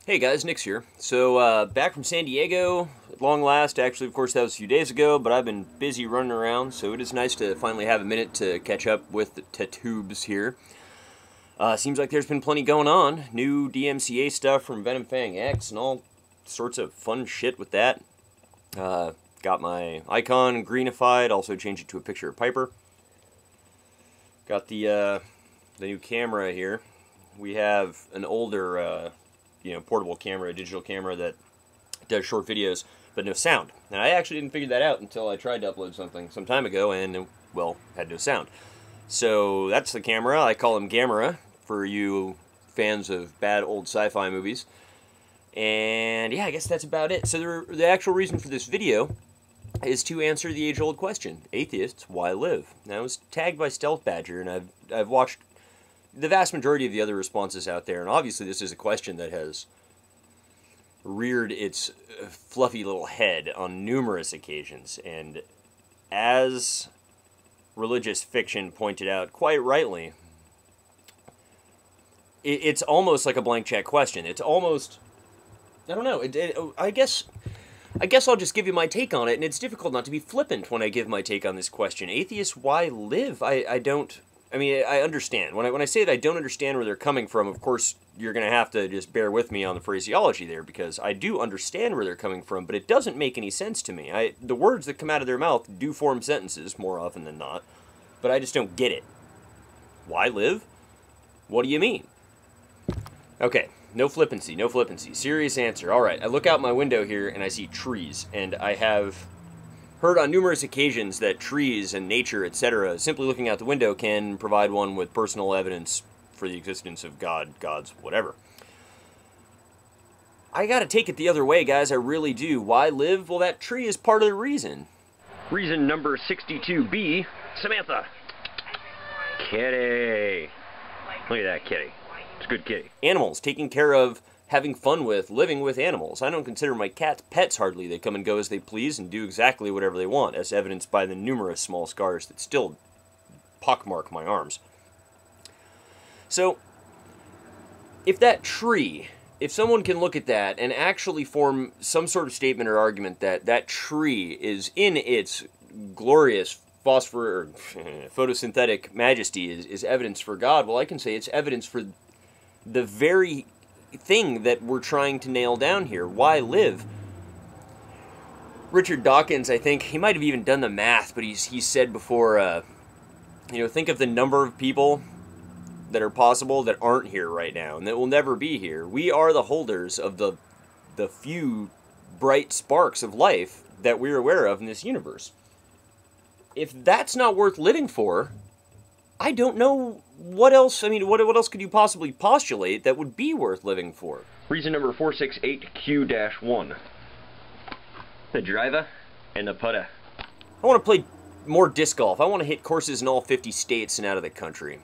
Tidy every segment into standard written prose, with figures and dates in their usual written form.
Hey guys, Nix here. So, back from San Diego, at long last. Actually, of course, that was a few days ago, but I've been busy running around, so it is nice to finally have a minute to catch up with the T-tubes here. Seems like there's been plenty going on. New DMCA stuff from Venom Fang X and all sorts of fun shit with that. Got my icon greenified, also changed it to a picture of Piper. Got the new camera here. We have an older, portable camera, a digital camera that does short videos, but no sound. And I actually didn't figure that out until I tried to upload something some time ago and, well, had no sound. So that's the camera. I call him Gamera for you fans of bad old sci-fi movies. And yeah, I guess that's about it. So the actual reason for this video is to answer the age-old question: Atheists, why live? Now, I was tagged by Stealth Badger, and I've watched the vast majority of the other responses out there, and obviously this is a question that has reared its fluffy little head on numerous occasions, and as religious fiction pointed out quite rightly, it's almost like a blank check question. It's almost, I don't know, I guess I'll just give you my take on it, and it's difficult not to be flippant when I give my take on this question. Atheists, why live? I understand. When I say that I don't understand where they're coming from, of course, you're going to have to just bear with me on the phraseology there, because I do understand where they're coming from, but it doesn't make any sense to me. The words that come out of their mouth do form sentences, more often than not, but I just don't get it. Why live? What do you mean? Okay, no flippancy, no flippancy. Serious answer. All right, I look out my window here, and I see trees, and I have heard on numerous occasions that trees and nature, etc., simply looking out the window can provide one with personal evidence for the existence of God, gods, whatever. I gotta take it the other way, guys, I really do. Why live? Well, that tree is part of the reason. Reason number 62B, Samantha. Kitty. Look at that kitty. It's a good kitty. Animals, taking care of, having fun with, living with animals. I don't consider my cats pets hardly. They come and go as they please and do exactly whatever they want, as evidenced by the numerous small scars that still pockmark my arms. So, if that tree, if someone can look at that and actually form some sort of statement or argument that that tree is in its glorious photosynthetic majesty is evidence for God, well, I can say it's evidence for the very thing that we're trying to nail down here. Why live? Richard Dawkins, I think, he might have even done the math, but he said before, think of the number of people that are possible that aren't here right now and that will never be here. We are the holders of the few bright sparks of life that we're aware of in this universe. If that's not worth living for, I don't know what else, what else could you possibly postulate that would be worth living for? Reason number 468Q-1. The driver and the putter. I want to play more disc golf. I want to hit courses in all 50 states and out of the country.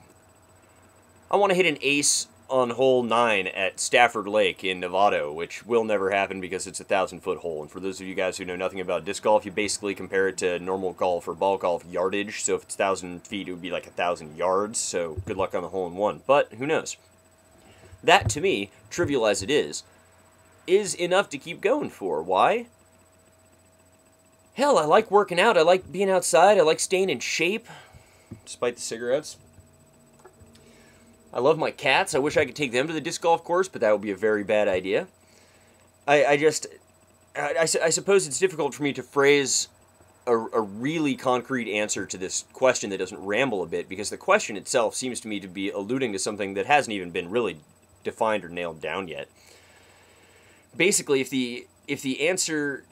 I want to hit an ace on hole 9 at Stafford Lake in Nevada, which will never happen because it's a 1,000-foot hole. And for those of you guys who know nothing about disc golf, you basically compare it to normal golf or ball golf yardage. So if it's 1,000 feet, it would be like 1,000 yards. So good luck on the hole-in-one. But who knows? That, to me, trivial as it is enough to keep going for. Why? Hell, I like working out. I like being outside. I like staying in shape, despite the cigarettes. I love my cats. I wish I could take them to the disc golf course, but that would be a very bad idea. I suppose it's difficult for me to phrase a really concrete answer to this question that doesn't ramble a bit, because the question itself seems to me to be alluding to something that hasn't even been really defined or nailed down yet. Basically, if the answer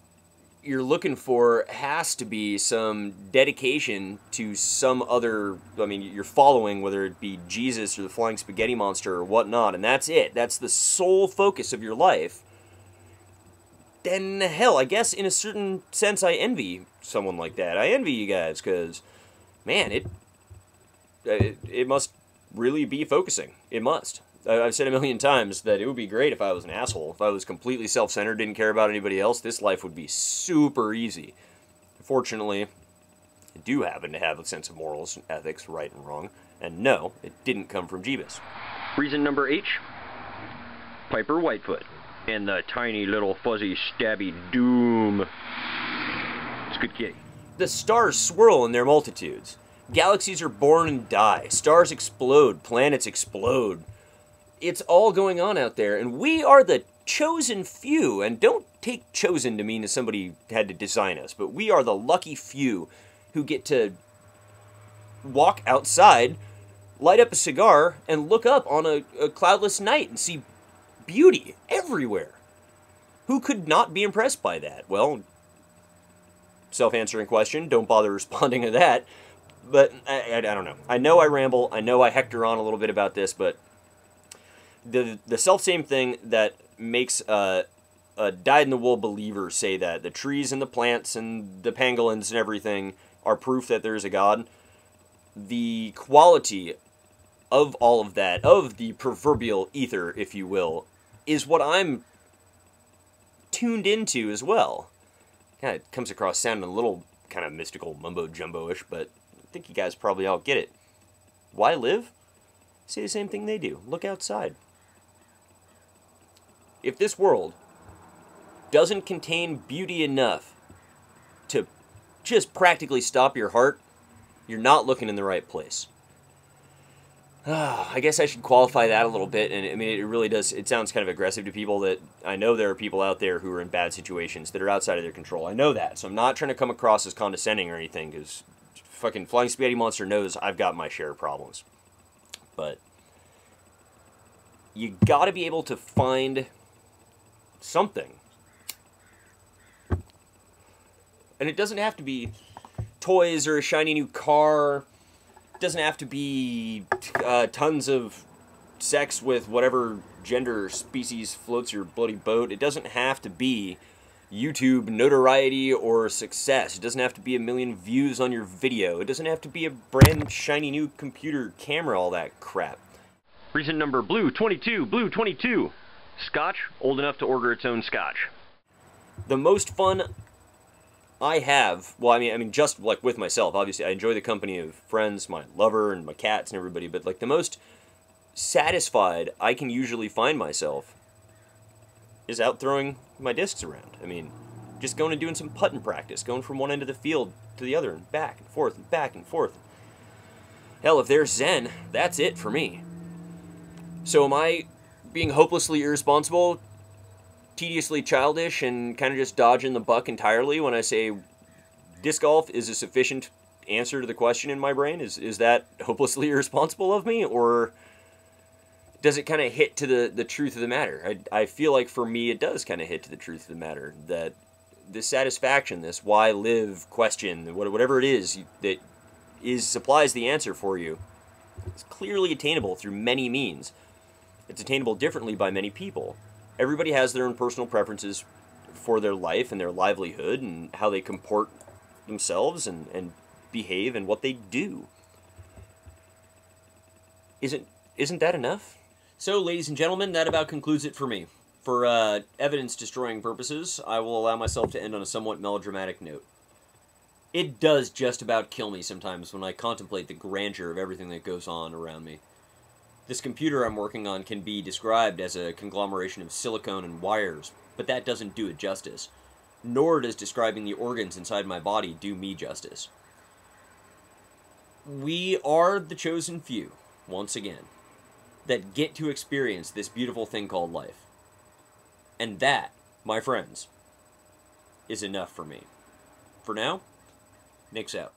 you're looking for has to be some dedication to some other, you're following, whether it be Jesus or the Flying Spaghetti Monster or whatnot, and that's it, that's the sole focus of your life, then hell, I guess in a certain sense I envy someone like that. I envy you guys, because, man, it must really be focusing. It must. I've said a million times that it would be great if I was an asshole. If I was completely self-centered, didn't care about anybody else, this life would be super easy. Fortunately, I do happen to have a sense of morals and ethics, right and wrong, and no, it didn't come from Jeebus. Reason number H, Piper Whitefoot. And the tiny little fuzzy stabby doom. It's a good kitty. The stars swirl in their multitudes. Galaxies are born and die. Stars explode. Planets explode. It's all going on out there, and we are the chosen few. And don't take chosen to mean that somebody had to design us, but we are the lucky few who get to walk outside, light up a cigar, and look up on a cloudless night and see beauty everywhere. Who could not be impressed by that? Well, self-answering question. Don't bother responding to that. But I don't know. I know I ramble. I know I hector on a little bit about this, but the self-same thing that makes a dyed-in-the-wool believer say that the trees and the plants and the pangolins and everything are proof that there is a God, the quality of all of that, of the proverbial ether, if you will, is what I'm tuned into as well. Kind of comes across sounding a little kind of mystical, mumbo-jumbo-ish, but I think you guys probably all get it. Why live? Say the same thing they do. Look outside. If this world doesn't contain beauty enough to just practically stop your heart, you're not looking in the right place. I guess I should qualify that a little bit, and I mean, it really does, it sounds kind of aggressive to people that, I know there are people out there who are in bad situations that are outside of their control. I know that, so I'm not trying to come across as condescending or anything, because fucking Flying Spaghetti Monster knows I've got my share of problems. But you gotta be able to find something. And it doesn't have to be toys or a shiny new car. It doesn't have to be tons of sex with whatever gender species floats your bloody boat. It doesn't have to be YouTube notoriety or success. It doesn't have to be 1 million views on your video. It doesn't have to be a brand shiny new computer camera, all that crap. Reason number blue 22, blue 22. Scotch, old enough to order its own scotch. The most fun I have, well, I mean, just like with myself, obviously, I enjoy the company of friends, my lover, and my cats and everybody, but like the most satisfied I can usually find myself is out throwing my discs around. I mean, just going and doing some putting practice, going from one end of the field to the other, and back and forth and back and forth. Hell, if there's Zen, that's it for me. So am I being hopelessly irresponsible, tediously childish, and kind of just dodging the buck entirely when I say disc golf is a sufficient answer to the question in my brain? Is that hopelessly irresponsible of me, or does it kind of hit to the truth of the matter? I feel like for me it does kind of hit to the truth of the matter, that this satisfaction, this why live question, whatever it is that supplies the answer for you, it's clearly attainable through many means. It's attainable differently by many people. Everybody has their own personal preferences for their life and their livelihood and how they comport themselves and behave and what they do. Isn't that enough? So, ladies and gentlemen, that about concludes it for me. For evidence-destroying purposes, I will allow myself to end on a somewhat melodramatic note. It does just about kill me sometimes when I contemplate the grandeur of everything that goes on around me. This computer I'm working on can be described as a conglomeration of silicone and wires, but that doesn't do it justice. Nor does describing the organs inside my body do me justice. We are the chosen few, once again, that get to experience this beautiful thing called life. And that, my friends, is enough for me. For now, Nick's out.